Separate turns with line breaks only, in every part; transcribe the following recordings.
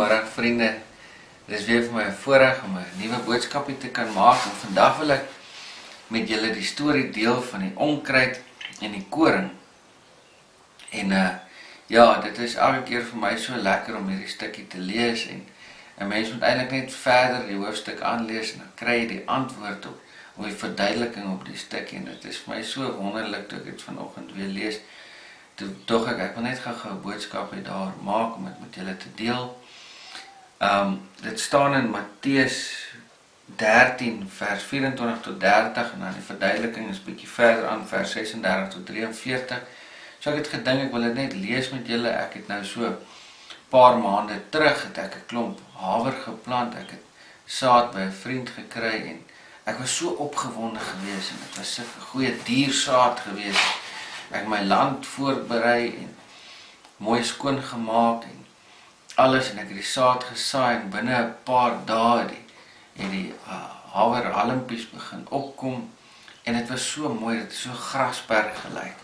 Goeiemôre vriende, dit is weer vir my 'n voorreg om 'n nuwe boodskapie te kan maak en vandag wil ek met julle die storie deel van die onkruid en die koring. En ja, dit is elke keer vir my so lekker om hierdie stukkie te lees en 'n mens moet eintlik net verder die hoofstuk aanlees en dan kry jy die antwoord op die verduideliking op die stukkie en dit is vir my so wonderlik toe ek dit vanoggend weer lees. Toe ek wil net gou 'n boodskap uit daar maak om dit met julle te deel. Dit staan in Matteus 13 vers 24 tot 30 en dan die verduideliking is bietjie verder aan vers 36 tot 43. So ek het gedink ek wil dit net lees met julle. Ek het nou so paar maande terug het ek 'n klomp haver geplant. Ek het saad by 'n vriend gekry en ek was so opgewonde geweest en dit was 'n goeie diersaad geweest. Ek het my land voorberei en mooi skoon gemaak en alles en ek het die saad gesaai en binne 'n paar dae het die haver halmpies begin opkom en dit was so mooi, dit het so grasberg gelyk.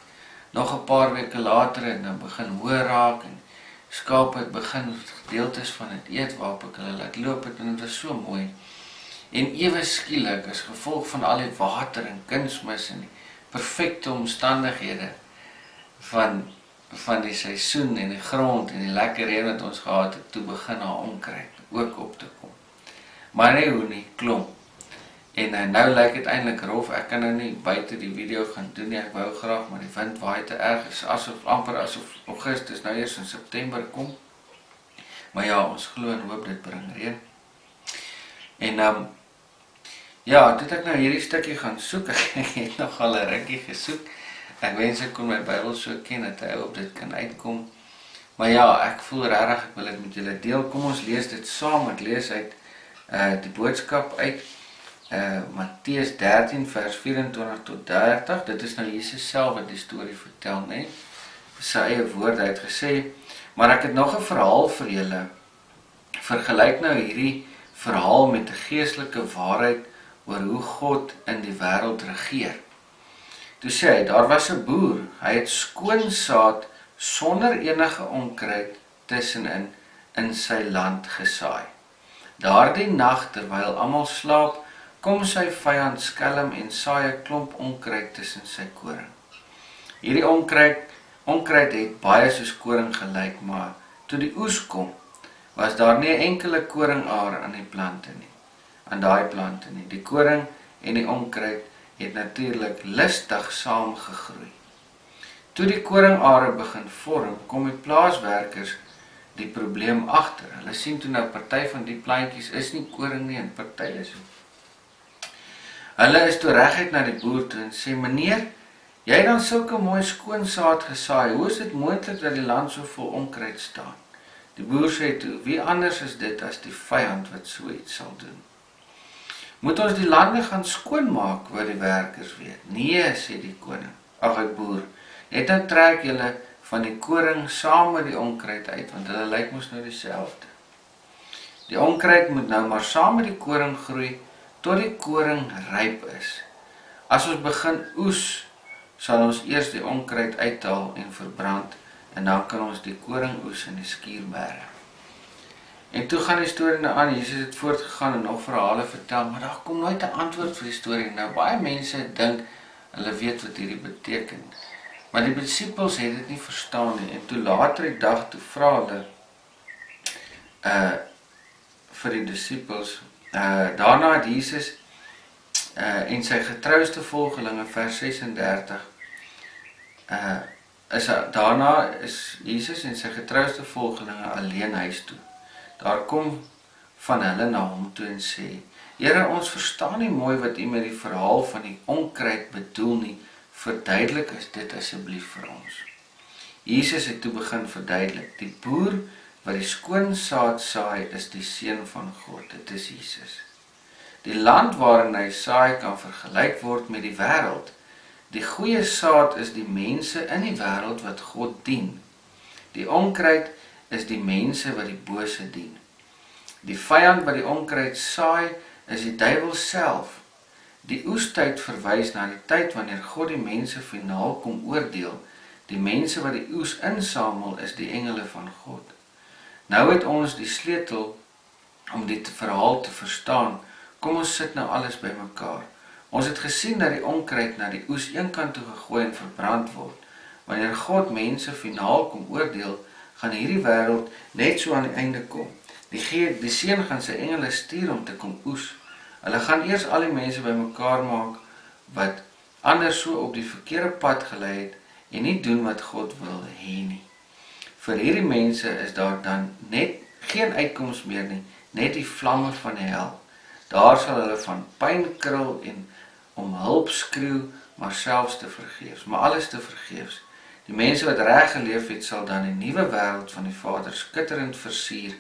Nog 'n paar weke later en dan begin hoër raak en skape het begin gedeeltes van dit eet waarop ek hulle laat loop het en dit was so mooi. En ewe skielik as gevolg van al die water en kunsmis en die perfekte omstandighede van die seisoen en die grond en die lekker reën wat ons gehad het, toe begin haar onkruid ook op te kom. Maar nie hoe nie, klomp. En nou lyk dit eintlik rof, ek kan nou nie buite die video gaan doen nie, ek wou graag, maar die wind waai te erg, is amper asof Augustus nou eers in September kom. Maar ja, ons glo en hoop dit bring reën. En ja, toe ek nou hierdie stukkie gaan soek, ek het nogal 'n rukkie gesoek. Ek wens ek kon my Bybel so ken dat hy op dit kan uitkom. Maar ja, ek voel regtig ek wil dit met julle deel. Kom ons lees dit saam. Ek lees uit die boodskap uit Matteus 13 vers 24 tot 30. Dit is nou Jesus self wat die storie vertel, né? Sy eie woorde het gesê, maar ek het nog 'n verhaal vir julle. Vergelyk nou hierdie verhaal met 'n geestelike waarheid oor hoe God in die wêreld regeer. Toe sê hy, daar was 'n boer, hy het skoon saad sonder enige onkruid tussenin in sy land gesaai. Daardie nag terwyl almal slaap, kom sy vyand skelm en saai 'n klomp onkruid tussen sy koring. Hierdie onkruid het baie soos koring gelyk, maar toe die oes kom, was daar nie 'n enkele koringaar aan daai plante nie. Die koring en die onkruid het natuurlik lustig saamgegroei. Toe die koringare begin vorm, kom die plaaswerkers die probleem agter. Hulle sien toe nou party van die plantjies is nie koring nie en party is. Hulle is toe reguit na die boer toe en sê, meneer, jy het dan sulke mooi skoon saad gesaai, hoe is dit moontlik dat die land so vol onkruid staan? Die boer sê toe, wie anders is dit as die vyand wat so iets sal doen? Moet ons die lande gaan skoonmaak, wou die werkers weet. Nee, sê die boer, net dan trek julle van die koring saam met die onkruid uit, want hulle lyk mos nou dieselfde. Die onkruid moet nou maar saam met die koring groei, tot die koring ryp is. As ons begin oes, sal ons eers die onkruid uithaal en verbrand, en dan kan ons die koring oes in die skuur bære. En toe gaan die storie nou aan, Jesus het voortgegaan en nog verhale vertel, maar daar kom nooit 'n antwoord vir die storie. Nou, baie mense dink, hulle weet wat hierdie beteken. Maar die disippels het dit nie verstaan nie, en toe later die dag, toe vra hulle vir die disippels, daarna het Jesus en sy getrouste volgelinge, vers 36, daarna is Jesus en sy getrouste volgelinge alleen huis toe. Daar kom van hulle na hom toe en sê, Here, ons verstaan nie mooi wat u met die verhaal van die onkruid bedoel nie, verduidelik dit asseblief vir ons. Jesus het toe begin verduidelik, die boer wat die skoon saad saai is die seun van God, dit is Jesus. Die land waarin hy saai kan vergelyk word met die wêreld. Die goeie saad is die mense in die wêreld wat God dien. Die onkruid is die mense wat die bose dien. Die vyand wat die onkruid saai, is die duiwel self. Die oestyd verwys na die tyd wanneer God die mense finaal kom oordeel. Die mense wat die oes insamel is die engele van God. Nou het ons die sleutel om dit verhaal te verstaan. Kom ons sit nou alles bymekaar. Ons het gesien dat die onkruid na die oes een kant toe gegooi en verbrand word. Wanneer God mense finaal kom oordeel, gaan hierdie wêreld net so aan die einde kom. Die seun gaan sy engele stuur om te kom oes. Hulle gaan eers al die mense bymekaar maak wat anders so op die verkeerde pad gelei het en nie doen wat God wil hê nie. Vir hierdie mense is daar dan net geen uitkoms meer nie, net die vlamme van die hel. Daar sal hulle van pyn krul en om hulp skreeu, maar selfs te vergeefs, maar alles te vergeefs. Die mense wat reg geleef het, sal dan die nuwe wêreld van die Vader skitterend versier.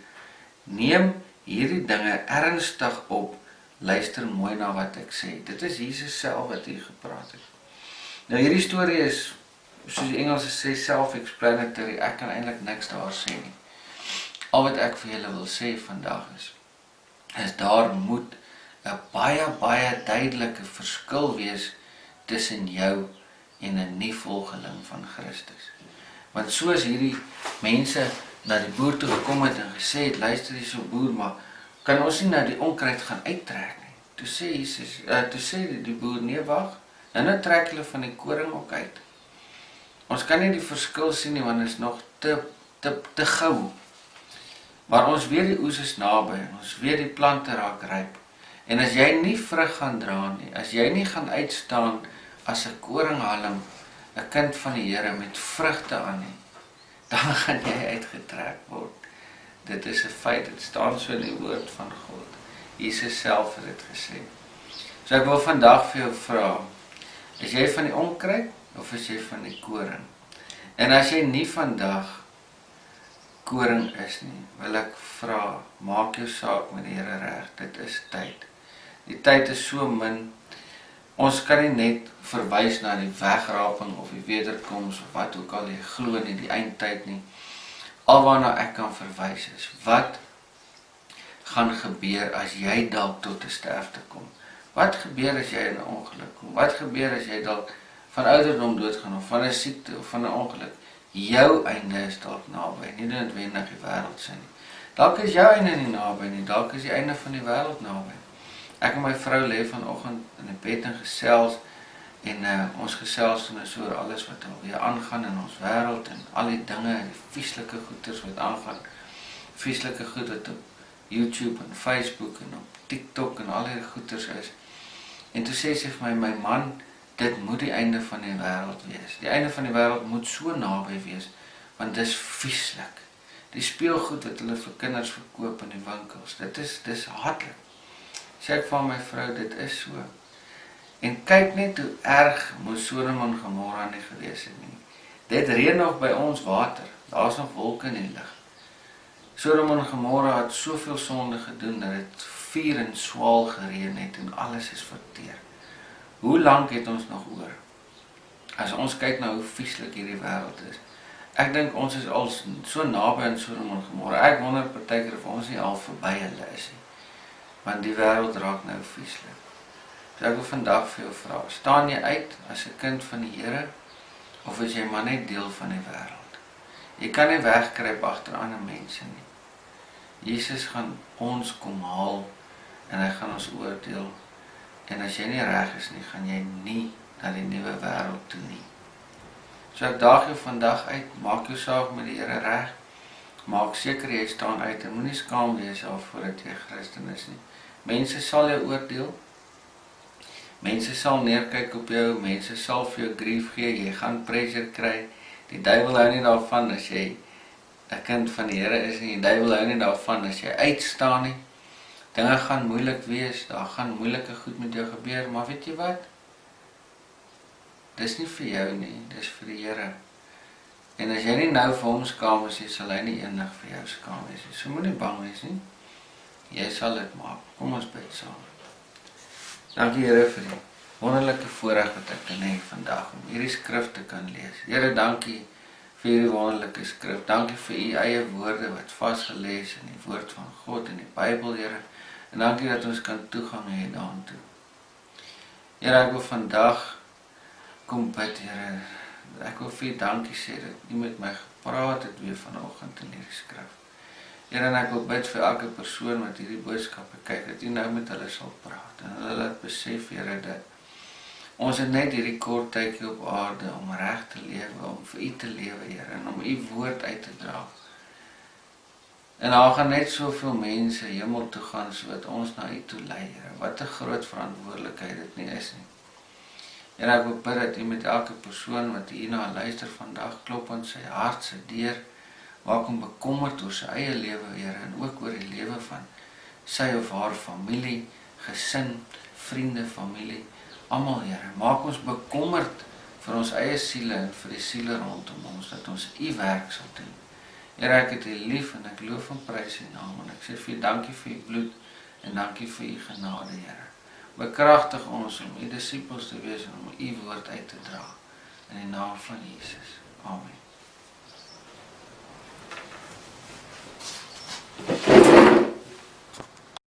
Neem hierdie dinge ernstig op, luister mooi na wat ek sê. Dit is Jesus self wat hier gepraat het. Nou hierdie storie is, soos die Engelse sê, self-explanatory. Ek kan eintlik niks daar sê nie. Al wat ek vir julle wil sê vandag is daar moet 'n baie duidelike verskil wees tussen jou en 'n nie-volgeling van Christus. Want soos hierdie mense na die boer toe gekom het en gesê het, luister hier so boer, maar kan ons nie nou die onkruid gaan uittrek nie? Toe sê die boer, nee wag, nou trek hulle van die koring ook uit. Ons kan nie die verskil sien nie, want het is nog te gou. Maar ons weet die oes is naby, ons weet die plante raak ryp. En as jy nie vrug gaan dra nie, as jy nie gaan uitstaan as 'n koringhalm, 'n kind van die Here met vrugte aan nie, dan gaan jy uitgetrek word. Dit is 'n feit, dit staan so in die woord van God. Jesus self het dit gesê. So ek wil vandag vir jou vra, is jy van die onkruid of is jy van die koring? En as jy nie vandag koring is nie, wil ek vra, maak jou saak met die Here reg, dit is tyd. Die tyd is so min, ons kan nie net verwys na die wegraping of die wederkoms of wat ook al jy glo nie, die eindtyd nie. Alwaarna ek kan verwys is, wat gaan gebeur as jy dalk tot 'n sterfte kom? Wat gebeur as jy in 'n ongeluk kom? Wat gebeur as jy dalk van ouderdom doodgaan of van 'n siekte of van 'n ongeluk? Jou einde is dalk naby, nie noodwendig die wêreld se nie. Dalk is jou einde nie naby nie, dalk is die einde van die wêreld naby. Ek en my vrou lê vanoggend in die bed en gesels en ons gesels so oor alles wat alweer aangaan in ons wêreld en al die dinge, die vieslike goeters wat aangaan. Vieslike goed wat op YouTube en Facebook en op TikTok en al die goeters is. En toe sê sy vir my man, dit moet die einde van die wêreld wees. Die einde van die wêreld moet so naby wees, want dis vieslik. Die speelgoed wat hulle vir kinders verkoop in die winkels, dis hatlik. Sê ek van my vrou, dit is so. En kyk net hoe erg moes Sodom en Gomorra nie gewees het nie. Dit reën nog by ons water, daar's nog wolke in die lug. Sodom en Gomorra het soveel sonde gedoen dat dit vuur en swaal gereën het en alles is verteer. Hoe lank het ons nog oor? As ons kyk na hoe vieslik hierdie wêreld is. Ek dink ons is al so naby aan Sodom en Gomorra. Ek wonder partykeer of ons nie al verby hulle is nie. Want die wêreld raak nou vieslik. So ek wil vandag vir jou vra, staan jy uit as 'n kind van die Here of is jy maar net deel van die wêreld? Jy kan nie wegkruip agter ander mense nie. Jesus gaan ons kom haal en hy gaan ons oordeel. En as jy nie reg is nie, gaan jy nie na die nuwe wêreld toe nie. So ek daag jou vandag uit, maak jou saak met die Here reg. Maak seker jy staan uit en moenie skaam wees voordat jy Christen is nie. Mense sal jou oordeel. Mense sal neerkyk op jou, mense sal vir jou grief gee, jy gaan pressure kry. Die duiwel hou nie daarvan as jy 'n kind van die Here is nie. Die duiwel hou nie daarvan as jy uitstaan nie. Dinge gaan moeilik wees, daar gaan moeilike goed met jou gebeur, maar weet jy wat? Dis nie vir jou nie, dis vir die Here. En as jy nie nou vir hom skaam is, sal hy nie eendag vir jou skaam wees nie. So moenie bang wees nie. Jy sal dit maak. Kom ons bid saam. Dankie Here vir die wonderlike voorreg wat ek kan hê vandag om hierdie skrif te kan lees. Here, dankie vir hierdie wonderlike skrif. Dankie vir u eie woorde wat vasgelê is in die woord van God in die Bybel, Here. En dankie dat ons kan toegang hê daartoe. Here, ek wil vandag kom bid, Here. Ek wil vir u dankie sê dat u met my gepraat het weer vanoggend in hierdie skrif. Here, en ek wil bid vir elke persoon wat hierdie boodskappe kyk, dat U nou met hulle sal praat, en hulle laat besef, Here, dat ons het net hierdie kort tydjie op aarde om reg te lewe, om vir U te lewe, Here, en om U woord uit te dra. En daar gaan net soveel mense hemel toe gaan, sodat ons na U toe lei, Here. Wat 'n groot verantwoordelikheid dit nie is nie. En ek wil bid dat U met elke persoon wat hierna luister vandag, klop aan sy hart, sy deur, maak hom bekommerd oor sy eie lewe, Here, en ook oor die lewe van sy of haar familie, gesin, vriende, familie, almal, Here. Maak ons bekommerd vir ons eie siele en vir die siele rondom ons, dat ons U werk sal doen. Here, ek het U lief en ek loof en prys U naam, en ek sê vir U dankie vir U bloed, en dankie vir U genade, Here. Bekragtig ons om U disippels te wees en om U woord uit te dra. In die naam van Jesus. Amen.